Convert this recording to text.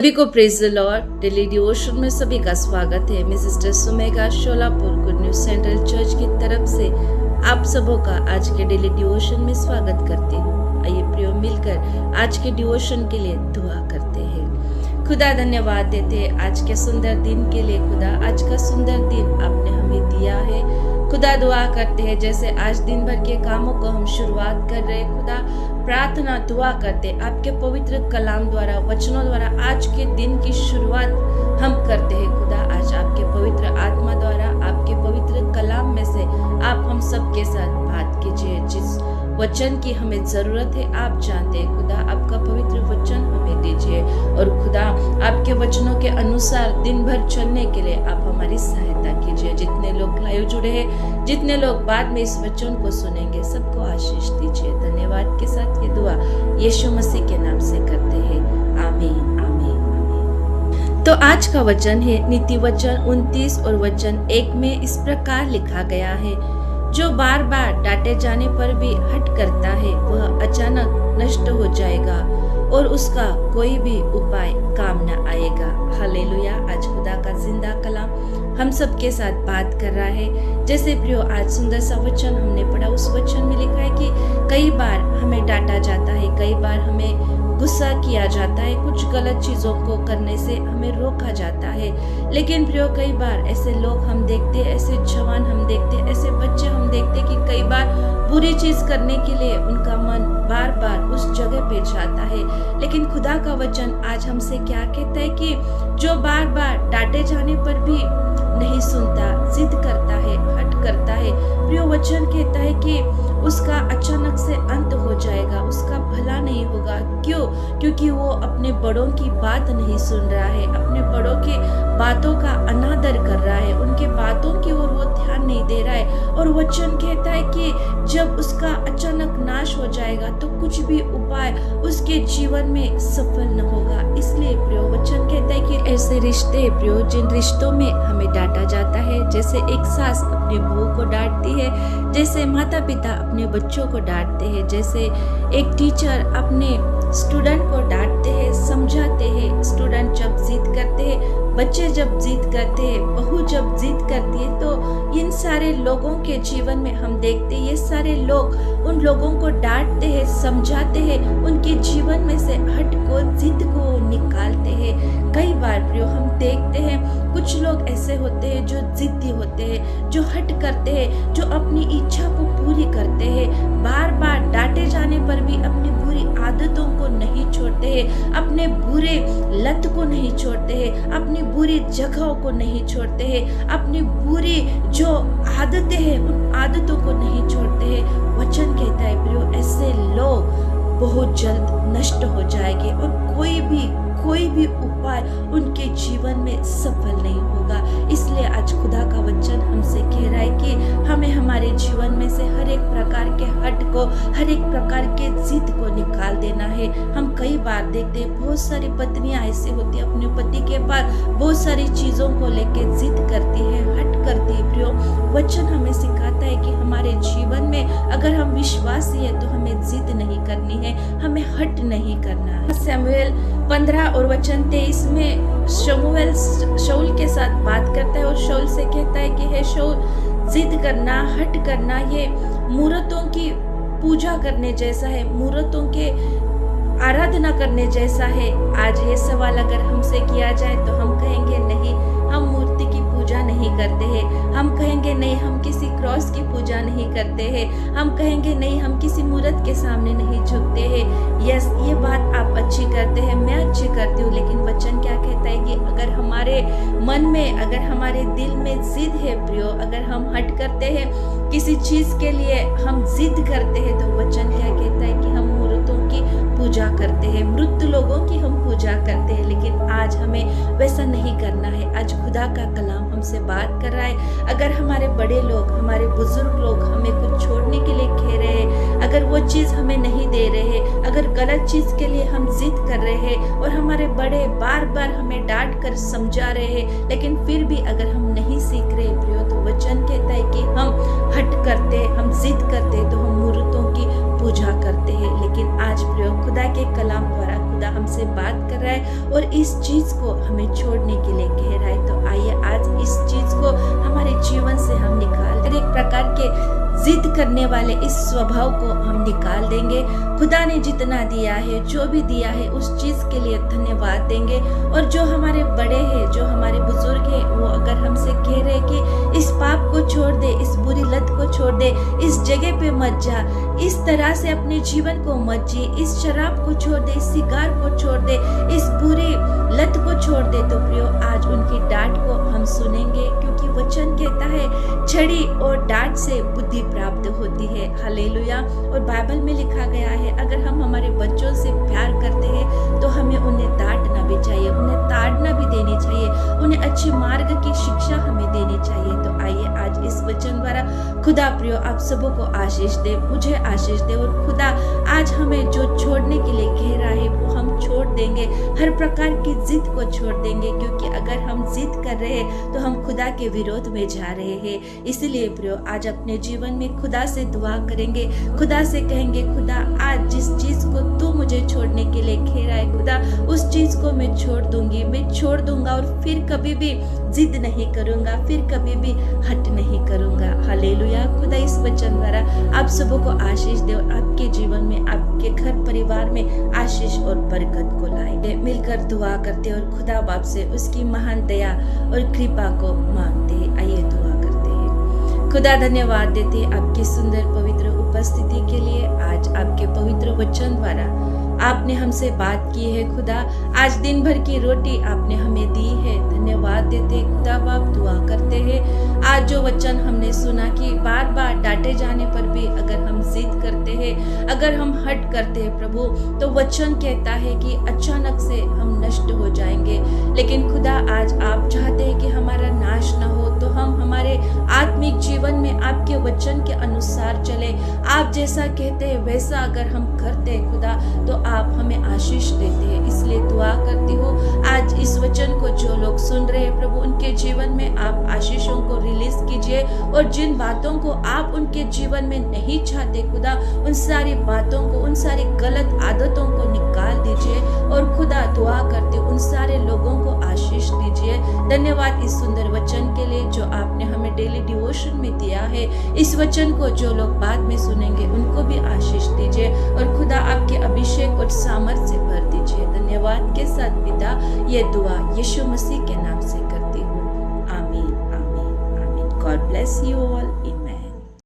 सभी को praise the lord. Daily devotion में सभी का स्वागत है। मैं sister Sumega Sholapur good news central church की तरफ से आप सबों का आज के डेली डिवोशन में स्वागत करती हूँ। आइए प्रियो मिलकर आज के डिवोशन के लिए दुआ करते हैं। खुदा धन्यवाद देते हैं आज के सुंदर दिन के लिए। खुदा आज का सुंदर दिन आपने हमें दिया है। खुदा दुआ करते हैं जैसे आज दिन भर के कामों को हम शुरुआत कर रहे हैं। खुदा प्रार्थना दुआ करते आपके पवित्र कलाम द्वारा वचनों द्वारा आज के दिन की शुरुआत हम करते हैं। खुदा आज आपके पवित्र आत्मा द्वारा आपके पवित्र कलाम में से आप हम सब के साथ बात कीजिए। जिस वचन की हमें जरूरत है आप जानते हैं। खुदा आपका पवित्र वचन हमें दीजिए और खुदा आपके वचनों के अनुसार दिन भर चलने के लिए आप हमारी सहायता कीजिए। जितने लोग लाइव जुड़े हैं, जितने लोग बाद में इस वचन को सुनेंगे, सबको आशीष दीजिए। धन्यवाद के साथ ये दुआ यीशु मसीह के नाम से करते हैं। आमीन आमीन आमीन। तो आज का वचन है नीति वचन 29 और वचन 1 में इस प्रकार लिखा गया है, जो बार बार डांटे जाने पर भी हट करता है वह अचानक नष्ट हो जाएगा और उसका कोई भी उपाय काम न आएगा। हालेलुया। आज खुदा का जिंदा कलाम हम सब के साथ बात कर रहा है। जैसे प्रियो आज सुंदर सा वचन हमने पढ़ा, उस वचन में लिखा है कि कई बार हमें डांटा जाता है, कई बार हमें गुस्सा किया जाता है, कुछ गलत चीजों को करने से हमें रोका जाता है। लेकिन प्रियो कई बार ऐसे लोग हम देखते, ऐसे जवान हम देखते, ऐसे बच्चे हम देखते कि कई बार बुरी चीज करने के लिए उनका मन बार बार उस जगह पे जाता है। लेकिन खुदा का वचन आज हमसे क्या कहता है कि जो बार बार डांटे जाने पर भी नहीं सुनता, जिद करता है, हट करता है, प्रियो वचन कहता है कि उसका अचानक से अंत हो जाएगा, उसका भला नहीं होगा। क्यों? क्योंकि वो अपने बड़ों की बात नहीं सुन रहा है, अपने बड़ों के बातों का अनादर कर रहा है, उनके बातों की ओर वो ध्यान नहीं दे रहा है। और वचन कहता है कि जब उसका अचानक नाश हो जाएगा तो कुछ भी उपाय उसके जीवन में सफल न होगा। इसलिए प्रियो वचन कहता है कि ऐसे रिश्ते प्रियो जिन रिश्तों में हमें डांटा जाता है, जैसे एक सास अपने बहू को डांटती है, जैसे माता पिता अपने बच्चों को डांटते हैं, जैसे एक टीचर अपने स्टूडेंट को डांटते हैं, समझाते हैं। स्टूडेंट जब जिद करते हैं, बच्चे जब जिद करते हैं, बहू जब जिद करती है, तो इन सारे लोगों के जीवन में हम देखते हैं ये सारे लोग उन लोगों को डांटते हैं, समझाते हैं, उनके जीवन में से हट को, जिद को निकालते हैं। कई बार प्रियो हम देखते हैं कुछ लोग ऐसे होते हैं जो जिद्दी होते हैं, जो हट करते हैं, जो अपनी इच्छा को पूरी करते हैं। बार बार डांटे जाने पर भी अपनी बुरी आदतों को नहीं छोड़ते हैं, अपने बुरे लत को नहीं छोड़ते हैं, अपनी बुरी जगहों को नहीं छोड़ते हैं, अपनी बुरी जो आदतें हैं उन आदतों को नहीं छोड़ते हैं। वचन कहता है प्रियो ऐसे लोग बहुत जल्द नष्ट हो जाएंगे और कोई भी उपाय उनके जीवन में सफल नहीं होगा। इसलिए आज खुदा का वचन हमसे कह रहा है कि हमें हमारे जीवन में से हर एक प्रकार के हट को, हर एक प्रकार के जिद को निकाल देना है। हम कई बार देखते हैं बहुत सारी पत्नियां ऐसी होती है, अपने पति के पास बहुत सारी चीजों को लेके जिद करती है, हट करती है। प्रियो वचन हमें सिखाता है कि हमारे जीवन में अगर हम विश्वासी है तो हमें जिद नहीं करनी है, हमें हट नहीं करना है। शमूएल 15 और वचन 23 में शमूएल शाऊल के साथ बात करता है और शाऊल से कहता है कि हे शाऊल, जिद करना, हट करना ये मूर्तों की पूजा करने जैसा है, मूर्तों के आराधना करने जैसा है। आज ये सवाल अगर हमसे किया जाए तो हम कहेंगे नहीं, हम मूर्ति की पूजा नहीं करते हैं। हम कहेंगे नहीं, हम किसी क्रॉस की पूजा नहीं करते हैं। हम कहेंगे नहीं, हम किसी मूर्त के सामने नहीं झुकते हैं। यस, ये बात आप अच्छी करते हैं, मैं अच्छी करती हूँ। लेकिन वचन क्या कहता है कि अगर हमारे मन में, अगर हमारे दिल में जिद है प्रियो, अगर हम हट करते हैं, किसी चीज के लिए हम जिद करते हैं, तो वचन क्या कहता है कि हम मूर्तों की पूजा करते हैं, मृत लोगों की हम पूजा करते हैं। लेकिन आज हमें वैसा नहीं करना है। आज खुदा का कलाम हमसे बात कर रहा है, अगर हमारे बड़े लोग, हमारे बुजुर्ग लोग हमें कुछ छोड़ने के लिए कह रहे हैं, अगर वो चीज हमें नहीं दे रहे हैं, अगर गलत चीज के लिए हम जिद कर रहे हैं और हमारे बड़े बार बार हमें डांट कर समझा रहे हैं, लेकिन फिर भी अगर हम नहीं सीख रहे प्रियो, तो वचन कहता है कि हम हट करते, हम जिद करते तो हम मूर्तों की पूजा करते हैं, लेकिन आज प्रयोग खुदा के कलाम द्वारा खुदा हमसे बात कर रहा है और इस चीज को हमें छोड़ने के लिए कह रहा है। तो आइए आज इस चीज को हमारे जीवन से हम निकाल दें। एक प्रकार के जिद करने वाले इस स्वभाव को हम निकाल देंगे। खुदा ने जितना दिया है, जो भी दिया है, उस चीज के लिए धन्यवाद देंगे। और जो हमारे बड़े हैं, जो हमारे बुजुर्ग हैं, वो अगर हमसे कह रहे हैं कि इस पाप को छोड़ दे, इस बुरी लत को छोड़ दे, इस जगह पे मत जा, इस तरह से अपने जीवन को मत जी, इस शराब को छोड़ दे, इस सिगार को छोड़ दे, इस बुरी लत को छोड़ दे, तो प्रियो आज उनकी डांट को हम सुनेंगे, क्योंकि वचन कहता है छड़ी और डांट से बुद्धि प्राप्त होती है। हालेलुया। और बाइबल में लिखा गया है अगर हम हमारे बच्चों से प्यार करते हैं तो हमें उन्हें डांटना भी चाहिए, उन्हें ताड़ना भी देनी चाहिए, उन्हें अच्छे मार्ग की शिक्षा हमें देनी चाहिए। तो आइए आज इस वचन द्वारा खुदा प्रियो आप सबों को आशीष दे, मुझे आशीष दे। और खुदा आज हमें जो छोड़ने के लिए कह रहा है वो हम छोड़ देंगे, हर प्रकार की जिद को छोड़ देंगे, क्योंकि अगर हम जिद कर रहे हैं तो हम खुदा के विरोध में जा रहे हैं। इसलिए प्रियो आज अपने जीवन में खुदा से दुआ करेंगे, खुदा से कहेंगे खुदा आज जिस चीज को तू मुझे छोड़ने के लिए कह रहा है खुदा उस चीज को मैं छोड़ दूंगी, मैं छोड़ दूंगा और फिर कभी भी जिद नहीं करूंगा, फिर कभी भी हट नहीं करूंगा। हालेलुया। खुदा इस वचन द्वारा आप सबों को आशीष दे और आपके जीवन में, आपके घर परिवार में आशीष और बरकत को लाए। मिलकर दुआ करते और खुदा बाप से उसकी महान दया और कृपा को मांगते। आइए दुआ करते हैं। खुदा धन्यवाद देते आपकी सुंदर पवित्र उपस्थिति के लिए। आज आपके पवित्र वचन द्वारा आपने हमसे बात की है खुदा, आज दिन भर की रोटी आपने हमें दी है, धन्यवाद देते खुदा बाप। दुआ करते हैं आज जो वचन हमने सुना कि बार बार डांटे जाने पर भी अगर हम जिद करते हैं, अगर हम हट करते हैं प्रभु, तो वचन कहता है कि अचानक से हम नष्ट हो जाएंगे। लेकिन खुदा आज आप चाहते हैं कि हमारा नाश न हो, तो हम हमारे आत्मिक जीवन में आपके वचन के अनुसार चले। आप जैसा कहते हैं वैसा अगर हम करते हैं खुदा, तो आप हमें आशीष देते हैं। इसलिए दुआ करती हूँ आज इस वचन को जो लोग सुन रहे हैं प्रभु, उनके जीवन में आप आशीषों को रिलीज कीजिए और जिन बातों को आप उनके जीवन में नहीं चाहते खुदा, उन सारी बातों को, उन सारी गलत आदतों को निकाल दीजिए। और खुदा दुआ करते उन सारे लोगों को आशीष दीजिए। धन्यवाद इस सुंदर वचन के लिए जो आपने हमें डेली डिवोशन में दिया है। इस वचन को जो लोग बाद में सुनेंगे उनको भी आशीष दीजिए और खुदा आपके अभिषेक और सामर्थ्य से भर दीजिए। धन्यवाद के साथ पिता ये दुआ यीशु मसीह के नाम से करती हूँ। आमीन, आमीन, आमीन। God bless you all in